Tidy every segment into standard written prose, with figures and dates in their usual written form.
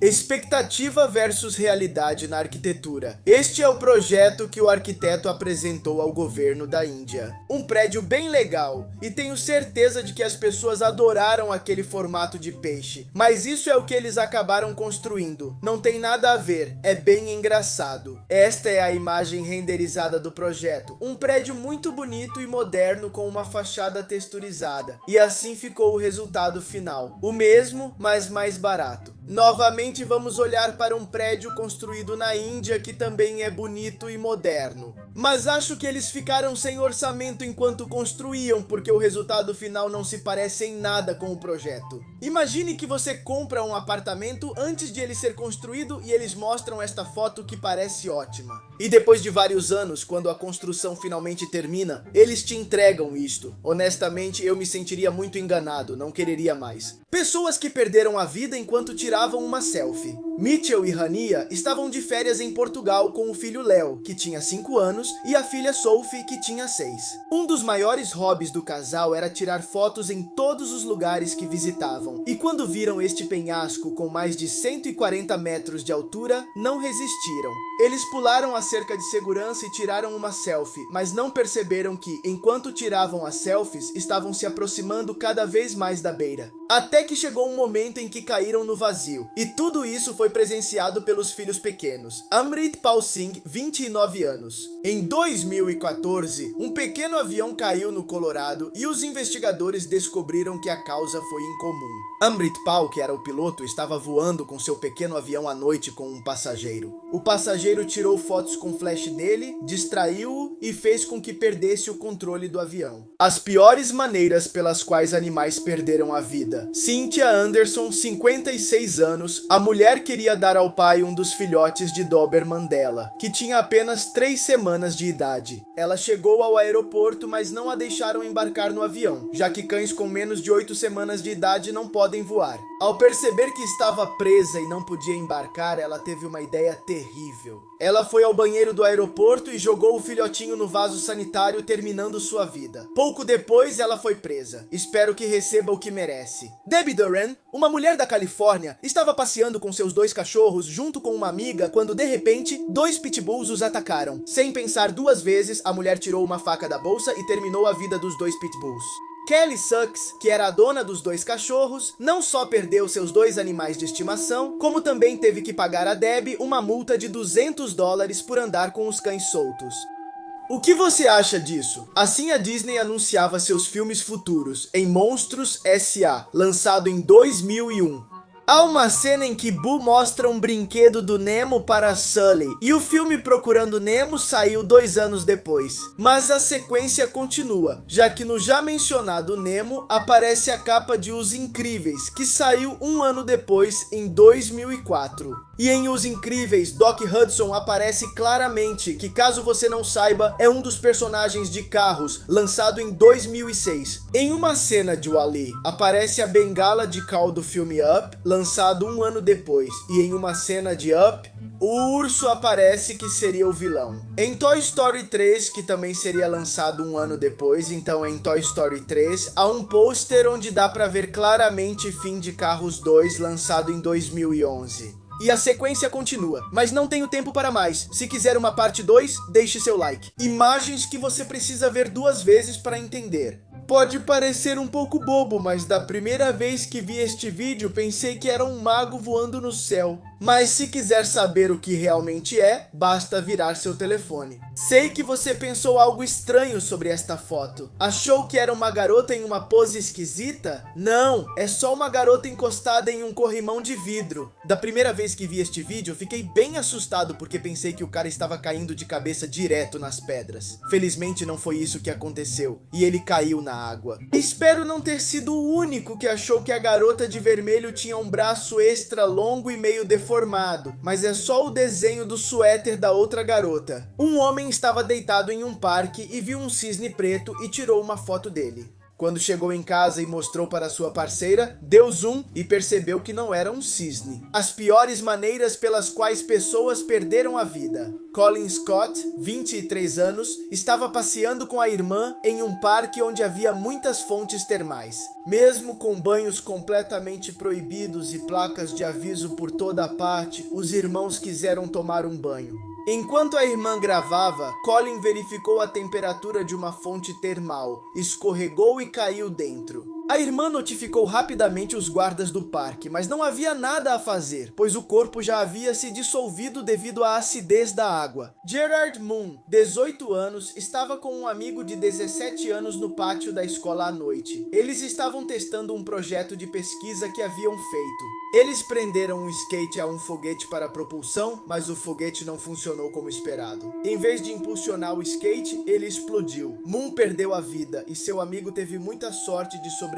Expectativa versus realidade na arquitetura. Este é o projeto que o arquiteto apresentou ao governo da Índia. Um prédio bem legal, e tenho certeza de que as pessoas adoraram aquele formato de peixe. Mas isso é o que eles acabaram construindo. Não tem nada a ver, é bem engraçado. Esta é a imagem renderizada do projeto. Um prédio muito bonito e moderno com uma fachada texturizada. E assim ficou o resultado final. O mesmo, mas mais barato. Novamente vamos olhar para um prédio construído na Índia que também é bonito e moderno. Mas acho que eles ficaram sem orçamento enquanto construíam, porque o resultado final não se parece em nada com o projeto. Imagine que você compra um apartamento antes de ele ser construído e eles mostram esta foto que parece ótima. E depois de vários anos, quando a construção finalmente termina, eles te entregam isto. Honestamente, eu me sentiria muito enganado, não quereria mais. Pessoas que perderam a vida enquanto tiravam uma selfie. Mitchell e Rania estavam de férias em Portugal com o filho Léo, que tinha 5 anos, e a filha Sophie, que tinha 6. Um dos maiores hobbies do casal era tirar fotos em todos os lugares que visitavam. E quando viram este penhasco com mais de 140 metros de altura, não resistiram. Eles pularam a cerca de segurança e tiraram uma selfie, mas não perceberam que, enquanto tiravam as selfies, estavam se aproximando cada vez mais da beira. Até que chegou um momento em que caíram no vazio. E tudo isso foi presenciado pelos filhos pequenos. Amrit Pal Singh, 29 anos. Em 2014, um pequeno avião caiu no Colorado e os investigadores descobriram que a causa foi incomum. Amrit Pal, que era o piloto, estava voando com seu pequeno avião à noite com um passageiro. O passageiro tirou fotos com flash dele, distraiu-o e fez com que perdesse o controle do avião. As piores maneiras pelas quais animais perderam a vida. Cynthia Anderson, 56 anos, a mulher queria dar ao pai um dos filhotes de Doberman dela, que tinha apenas 3 semanas de idade. Ela chegou ao aeroporto, mas não a deixaram embarcar no avião, já que cães com menos de 8 semanas de idade não podem voar. Ao perceber que estava presa e não podia embarcar, ela teve uma ideia terrível. Ela foi ao banheiro do aeroporto e jogou o filhotinho no vaso sanitário, terminando sua vida. Pouco depois, ela foi presa. Espero que receba o que merece. Debbie Duran, uma mulher da Califórnia, estava passeando com seus 2 cachorros junto com uma amiga quando, de repente, 2 pitbulls os atacaram. Sem pensar 2 vezes, a mulher tirou uma faca da bolsa e terminou a vida dos 2 pitbulls. Kelly Sucks, que era a dona dos 2 cachorros, não só perdeu seus 2 animais de estimação, como também teve que pagar a Debbie uma multa de $200 por andar com os cães soltos. O que você acha disso? Assim a Disney anunciava seus filmes futuros em Monstros S.A., lançado em 2001. Há uma cena em que Boo mostra um brinquedo do Nemo para Sully, e o filme Procurando Nemo saiu 2 anos depois. Mas a sequência continua, já que no já mencionado Nemo aparece a capa de Os Incríveis, que saiu 1 ano depois, em 2004. E em Os Incríveis, Doc Hudson aparece claramente, que caso você não saiba, é um dos personagens de Carros, lançado em 2006. Em uma cena de WALL-E, aparece a bengala de Cal do filme Up, lançado 1 ano depois, e em uma cena de Up, o urso aparece, que seria o vilão. Em Toy Story 3, que também seria lançado 1 ano depois, então em Toy Story 3, há um pôster onde dá pra ver claramente Fim de Carros 2, lançado em 2011. E a sequência continua, mas não tenho tempo para mais. Se quiser uma parte 2, deixe seu like. Imagens que você precisa ver 2 vezes para entender. Pode parecer um pouco bobo, mas da primeira vez que vi este vídeo, pensei que era um mago voando no céu. Mas se quiser saber o que realmente é, basta virar seu telefone. Sei que você pensou algo estranho sobre esta foto. Achou que era uma garota em uma pose esquisita? Não, é só uma garota encostada em um corrimão de vidro. Da primeira vez que vi este vídeo, fiquei bem assustado porque pensei que o cara estava caindo de cabeça direto nas pedras. Felizmente não foi isso que aconteceu, e ele caiu na água. Espero não ter sido o único que achou que a garota de vermelho tinha um braço extra longo e meio deformado, mas é só o desenho do suéter da outra garota. Um homem estava deitado em um parque e viu um cisne preto e tirou uma foto dele. Quando chegou em casa e mostrou para sua parceira, deu zoom e percebeu que não era um cisne. As piores maneiras pelas quais pessoas perderam a vida. Colin Scott, 23 anos, estava passeando com a irmã em um parque onde havia muitas fontes termais. Mesmo com banhos completamente proibidos e placas de aviso por toda a parte, os irmãos quiseram tomar um banho. Enquanto a irmã gravava, Colin verificou a temperatura de uma fonte termal, escorregou e caiu dentro. A irmã notificou rapidamente os guardas do parque, mas não havia nada a fazer, pois o corpo já havia se dissolvido devido à acidez da água. Gerard Moon, 18 anos, estava com um amigo de 17 anos no pátio da escola à noite. Eles estavam testando um projeto de pesquisa que haviam feito. Eles prenderam um skate a um foguete para propulsão, mas o foguete não funcionou como esperado. Em vez de impulsionar o skate, ele explodiu. Moon perdeu a vida e seu amigo teve muita sorte de sobreviver.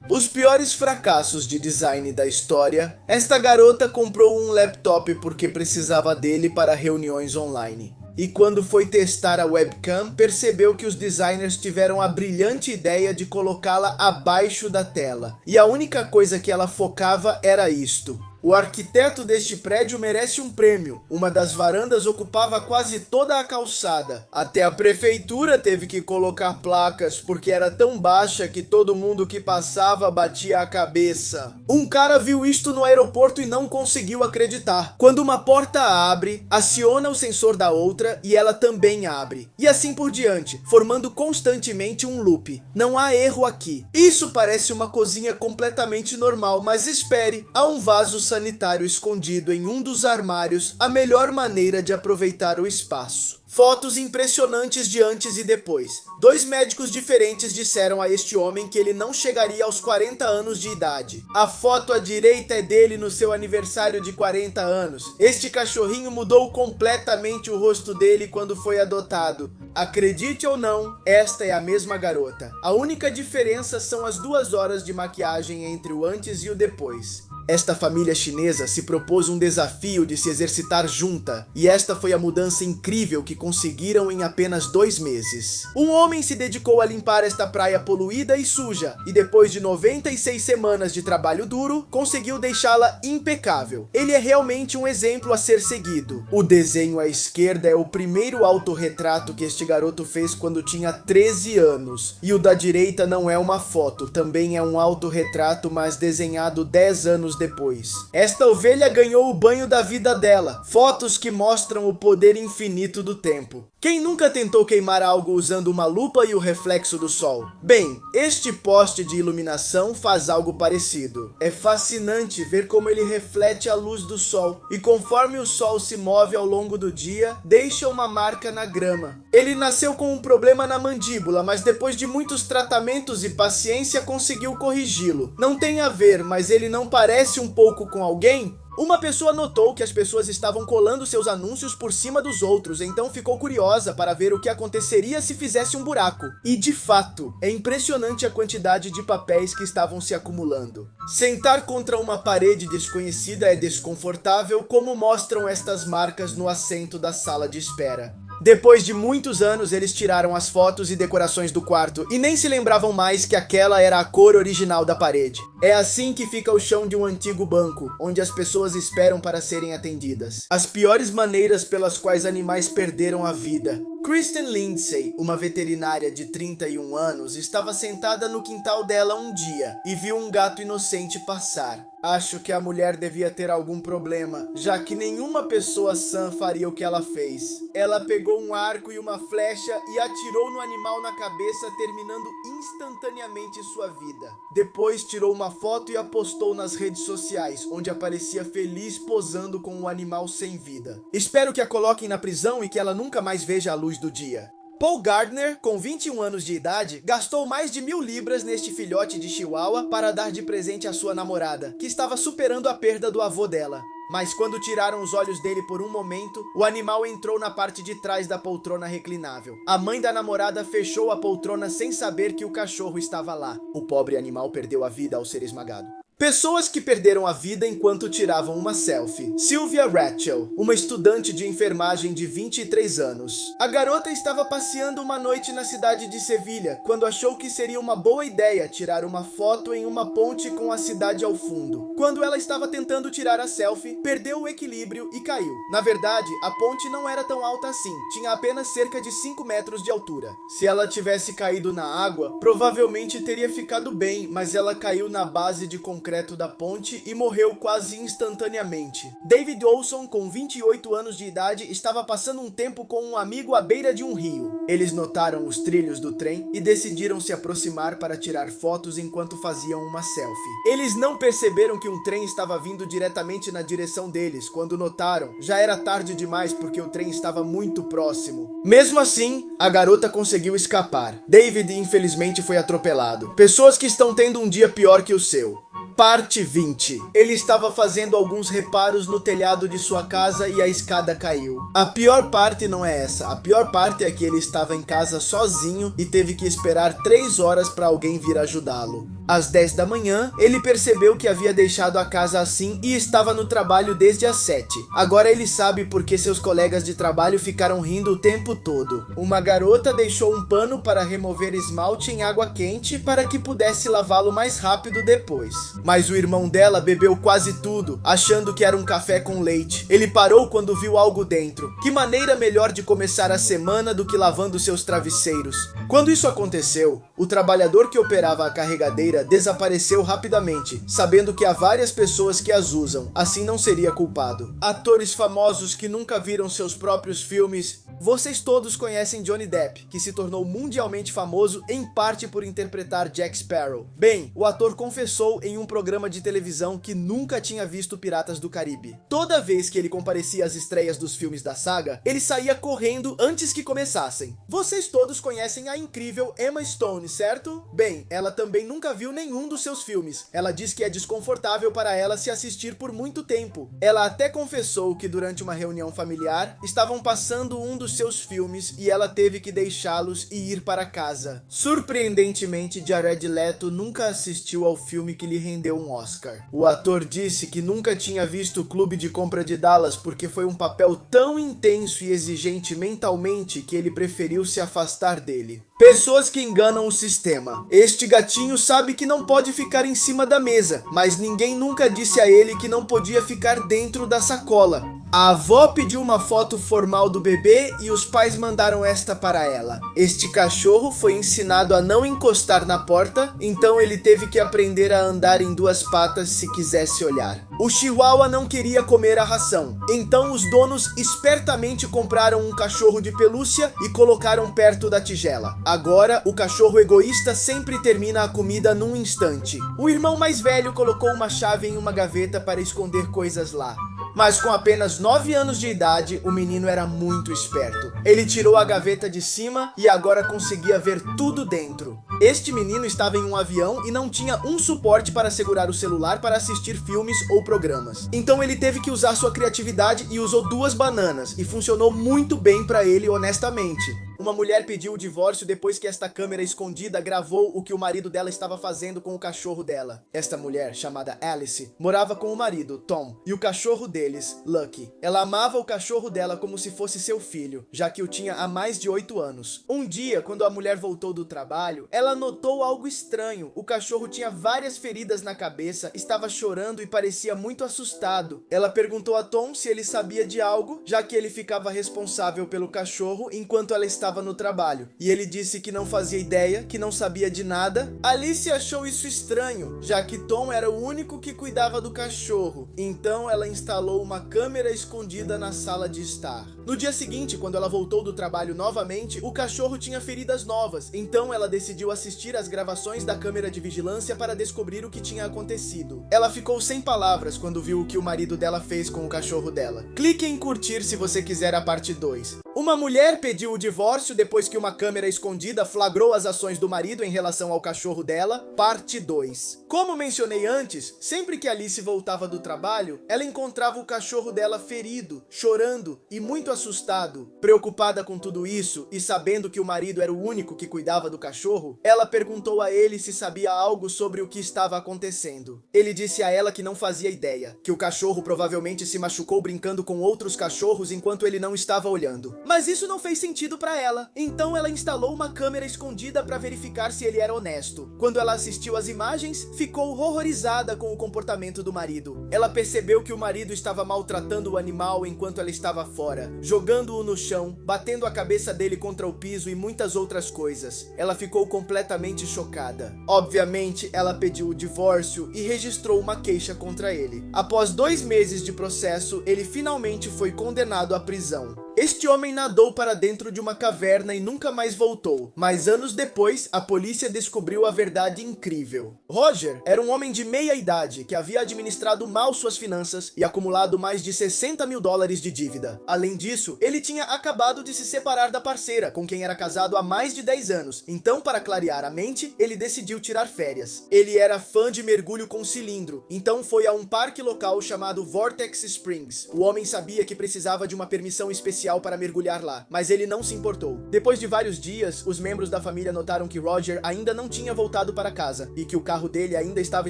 Os piores fracassos de design da história. Esta garota comprou um laptop porque precisava dele para reuniões online. E quando foi testar a webcam, percebeu que os designers tiveram a brilhante ideia de colocá-la abaixo da tela. E a única coisa que ela focava era isto. O arquiteto deste prédio merece um prêmio. Uma das varandas ocupava quase toda a calçada. Até a prefeitura teve que colocar placas, porque era tão baixa que todo mundo que passava batia a cabeça. Um cara viu isto no aeroporto e não conseguiu acreditar. Quando uma porta abre, aciona o sensor da outra e ela também abre. E assim por diante, formando constantemente um loop. Não há erro aqui. Isso parece uma cozinha completamente normal, mas espere, há um vaso sanitário escondido em um dos armários, a melhor maneira de aproveitar o espaço. Fotos impressionantes de antes e depois. 2 médicos diferentes disseram a este homem que ele não chegaria aos 40 anos de idade. A foto à direita é dele no seu aniversário de 40 anos. Este cachorrinho mudou completamente o rosto dele quando foi adotado. Acredite ou não, esta é a mesma garota. A única diferença são as 2 horas de maquiagem entre o antes e o depois. Esta família chinesa se propôs um desafio de se exercitar junta, e esta foi a mudança incrível que conseguiram em apenas 2 meses. Um homem se dedicou a limpar esta praia poluída e suja, e depois de 96 semanas de trabalho duro, conseguiu deixá-la impecável. Ele é realmente um exemplo a ser seguido. O desenho à esquerda é o primeiro autorretrato que este garoto fez quando tinha 13 anos, e o da direita não é uma foto, também é um autorretrato, mas desenhado 10 anos depois. Esta ovelha ganhou o banho da vida dela. Fotos que mostram o poder infinito do tempo. Quem nunca tentou queimar algo usando uma lupa e o reflexo do sol? Bem, este poste de iluminação faz algo parecido. É fascinante ver como ele reflete a luz do sol, e conforme o sol se move ao longo do dia, deixa uma marca na grama. Ele nasceu com um problema na mandíbula, mas depois de muitos tratamentos e paciência conseguiu corrigi-lo. Não tem a ver, mas ele não parece um pouco com alguém? Uma pessoa notou que as pessoas estavam colando seus anúncios por cima dos outros, então ficou curiosa para ver o que aconteceria se fizesse um buraco. E de fato, é impressionante a quantidade de papéis que estavam se acumulando. Sentar contra uma parede desconhecida é desconfortável, como mostram estas marcas no assento da sala de espera. Depois de muitos anos, eles tiraram as fotos e decorações do quarto e nem se lembravam mais que aquela era a cor original da parede. É assim que fica o chão de um antigo banco, onde as pessoas esperam para serem atendidas. As piores maneiras pelas quais animais perderam a vida. Kristen Lindsay, uma veterinária de 31 anos, estava sentada no quintal dela um dia e viu um gato inocente passar. Acho que a mulher devia ter algum problema, já que nenhuma pessoa sã faria o que ela fez. Ela pegou um arco e uma flecha e atirou no animal na cabeça, terminando instantaneamente sua vida. Depois tirou uma foto e a postou nas redes sociais, onde aparecia feliz posando com um animal sem vida. Espero que a coloquem na prisão e que ela nunca mais veja a luz do dia. Paul Gardner, com 21 anos de idade, gastou mais de 1000 libras neste filhote de chihuahua para dar de presente à sua namorada, que estava superando a perda do avô dela. Mas quando tiraram os olhos dele por um momento, o animal entrou na parte de trás da poltrona reclinável. A mãe da namorada fechou a poltrona sem saber que o cachorro estava lá. O pobre animal perdeu a vida ao ser esmagado. Pessoas que perderam a vida enquanto tiravam uma selfie. Sylvia Rachel, uma estudante de enfermagem de 23 anos. A garota estava passeando uma noite na cidade de Sevilha, quando achou que seria uma boa ideia tirar uma foto em uma ponte com a cidade ao fundo. Quando ela estava tentando tirar a selfie, perdeu o equilíbrio e caiu. Na verdade, a ponte não era tão alta assim, tinha apenas cerca de 5 metros de altura. Se ela tivesse caído na água, provavelmente teria ficado bem, mas ela caiu na base de concreto da ponte e morreu quase instantaneamente. David Olson, com 28 anos de idade, estava passando um tempo com um amigo à beira de um rio. Eles notaram os trilhos do trem e decidiram se aproximar para tirar fotos enquanto faziam uma selfie. Eles não perceberam que um trem estava vindo diretamente na direção deles. Quando notaram, já era tarde demais porque o trem estava muito próximo. Mesmo assim, a garota conseguiu escapar. David, infelizmente, foi atropelado. Pessoas que estão tendo um dia pior que o seu. Parte 20. Ele estava fazendo alguns reparos no telhado de sua casa e a escada caiu. A pior parte não é essa. A pior parte é que ele estava em casa sozinho e teve que esperar 3 horas para alguém vir ajudá-lo. Às 10 da manhã, ele percebeu que havia deixado a casa assim e estava no trabalho desde as 7. Agora ele sabe porque seus colegas de trabalho ficaram rindo o tempo todo. Uma garota deixou um pano para remover esmalte em água quente para que pudesse lavá-lo mais rápido depois. Mas o irmão dela bebeu quase tudo, achando que era um café com leite. Ele parou quando viu algo dentro. Que maneira melhor de começar a semana do que lavando seus travesseiros? Quando isso aconteceu, o trabalhador que operava a carregadeira desapareceu rapidamente, sabendo que há várias pessoas que as usam, assim não seria culpado. Atores famosos que nunca viram seus próprios filmes. Vocês todos conhecem Johnny Depp, que se tornou mundialmente famoso em parte por interpretar Jack Sparrow. Bem, o ator confessou em um programa de televisão que nunca tinha visto Piratas do Caribe. Toda vez que ele comparecia às estreias dos filmes da saga, ele saía correndo antes que começassem. Vocês todos conhecem a incrível Emma Stone, certo? Bem, ela também nunca viu nenhum dos seus filmes. Ela diz que é desconfortável para ela se assistir por muito tempo. Ela até confessou que durante uma reunião familiar, estavam passando um dos seus filmes e ela teve que deixá-los e ir para casa. Surpreendentemente, Jared Leto nunca assistiu ao filme que lhe rendeu um Oscar. O ator disse que nunca tinha visto o Clube de Compra de Dallas porque foi um papel tão intenso e exigente mentalmente que ele preferiu se afastar dele. Pessoas que enganam o sistema. Este gatinho sabe que não pode ficar em cima da mesa, mas ninguém nunca disse a ele que não podia ficar dentro da sacola. A avó pediu uma foto formal do bebê e os pais mandaram esta para ela. Este cachorro foi ensinado a não encostar na porta, então ele teve que aprender a andar em 2 patas se quisesse olhar. O Chihuahua não queria comer a ração, então os donos espertamente compraram um cachorro de pelúcia e colocaram perto da tigela. Agora, o cachorro egoísta sempre termina a comida num instante. O irmão mais velho colocou uma chave em uma gaveta para esconder coisas lá. Mas com apenas 9 anos de idade, o menino era muito esperto. Ele tirou a gaveta de cima e agora conseguia ver tudo dentro. Este menino estava em um avião e não tinha um suporte para segurar o celular para assistir filmes ou programas. Então ele teve que usar sua criatividade e usou 2 bananas, e funcionou muito bem para ele, honestamente. Uma mulher pediu o divórcio depois que esta câmera escondida gravou o que o marido dela estava fazendo com o cachorro dela. Esta mulher, chamada Alice, morava com o marido, Tom, e o cachorro deles, Lucky. Ela amava o cachorro dela como se fosse seu filho, já que o tinha há mais de 8 anos. Um dia, quando a mulher voltou do trabalho, ela notou algo estranho. O cachorro tinha várias feridas na cabeça, estava chorando e parecia muito assustado. Ela perguntou a Tom se ele sabia de algo, já que ele ficava responsável pelo cachorro enquanto ela estava no trabalho, e ele disse que não fazia ideia, que não sabia de nada. Alice achou isso estranho, já que Tom era o único que cuidava do cachorro, então ela instalou uma câmera escondida na sala de estar. No dia seguinte, quando ela voltou do trabalho novamente, o cachorro tinha feridas novas, então ela decidiu assistir às gravações da câmera de vigilância para descobrir o que tinha acontecido. Ela ficou sem palavras quando viu o que o marido dela fez com o cachorro dela. Clique em curtir se você quiser a parte 2. Uma mulher pediu o divórcio depois que uma câmera escondida flagrou as ações do marido em relação ao cachorro dela, parte 2. Como mencionei antes, sempre que Alice voltava do trabalho, ela encontrava o cachorro dela ferido, chorando e muito assustado. Preocupada com tudo isso e sabendo que o marido era o único que cuidava do cachorro, ela perguntou a ele se sabia algo sobre o que estava acontecendo. Ele disse a ela que não fazia ideia, que o cachorro provavelmente se machucou brincando com outros cachorros enquanto ele não estava olhando. Mas isso não fez sentido para ela, então ela instalou uma câmera escondida para verificar se ele era honesto. Quando ela assistiu às imagens, ficou horrorizada com o comportamento do marido. Ela percebeu que o marido estava maltratando o animal enquanto ela estava fora, jogando-o no chão, batendo a cabeça dele contra o piso e muitas outras coisas. Ela ficou completamente chocada. Obviamente, ela pediu o divórcio e registrou uma queixa contra ele. Após 2 meses de processo, ele finalmente foi condenado à prisão. Este homem nadou para dentro de uma caverna e nunca mais voltou, mas anos depois, a polícia descobriu a verdade incrível. Roger era um homem de meia idade que havia administrado mal suas finanças e acumulado mais de 60 mil dólares de dívida. Além disso, ele tinha acabado de se separar da parceira, com quem era casado há mais de 10 anos, então para clarear a mente, ele decidiu tirar férias. Ele era fã de mergulho com cilindro, então foi a um parque local chamado Vortex Springs. O homem sabia que precisava de uma permissão especial para mergulhar lá, mas ele não se importou. Depois de vários dias, os membros da família notaram que Roger ainda não tinha voltado para casa e que o carro dele ainda estava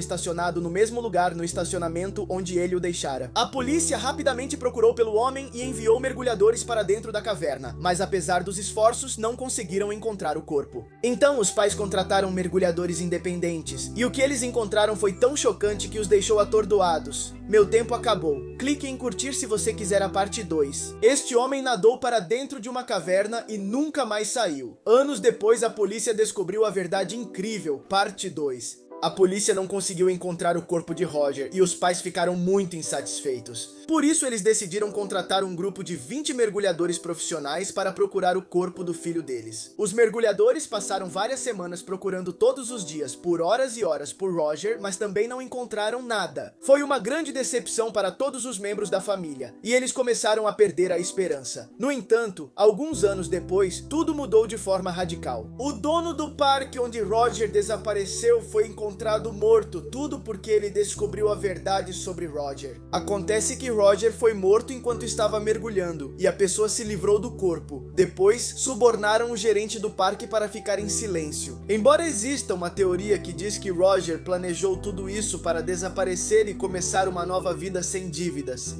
estacionado no mesmo lugar no estacionamento onde ele o deixara. A polícia rapidamente procurou pelo homem e enviou mergulhadores para dentro da caverna, mas apesar dos esforços, não conseguiram encontrar o corpo. Então os pais contrataram mergulhadores independentes, e o que eles encontraram foi tão chocante que os deixou atordoados. Meu tempo acabou. Clique em curtir se você quiser a parte 2. Este homem nadou para dentro de uma caverna e nunca mais saiu. Anos depois, a polícia descobriu a verdade incrível, parte 2. A polícia não conseguiu encontrar o corpo de Roger e os pais ficaram muito insatisfeitos. Por isso, eles decidiram contratar um grupo de 20 mergulhadores profissionais para procurar o corpo do filho deles. Os mergulhadores passaram várias semanas procurando todos os dias, por horas e horas, por Roger, mas também não encontraram nada. Foi uma grande decepção para todos os membros da família, e eles começaram a perder a esperança. No entanto, alguns anos depois, tudo mudou de forma radical. O dono do parque onde Roger desapareceu foi encontrado morto, tudo porque ele descobriu a verdade sobre Roger. Acontece que Roger foi morto enquanto estava mergulhando, e a pessoa se livrou do corpo. Depois, subornaram o gerente do parque para ficar em silêncio. Embora exista uma teoria que diz que Roger planejou tudo isso para desaparecer e começar uma nova vida sem dívidas,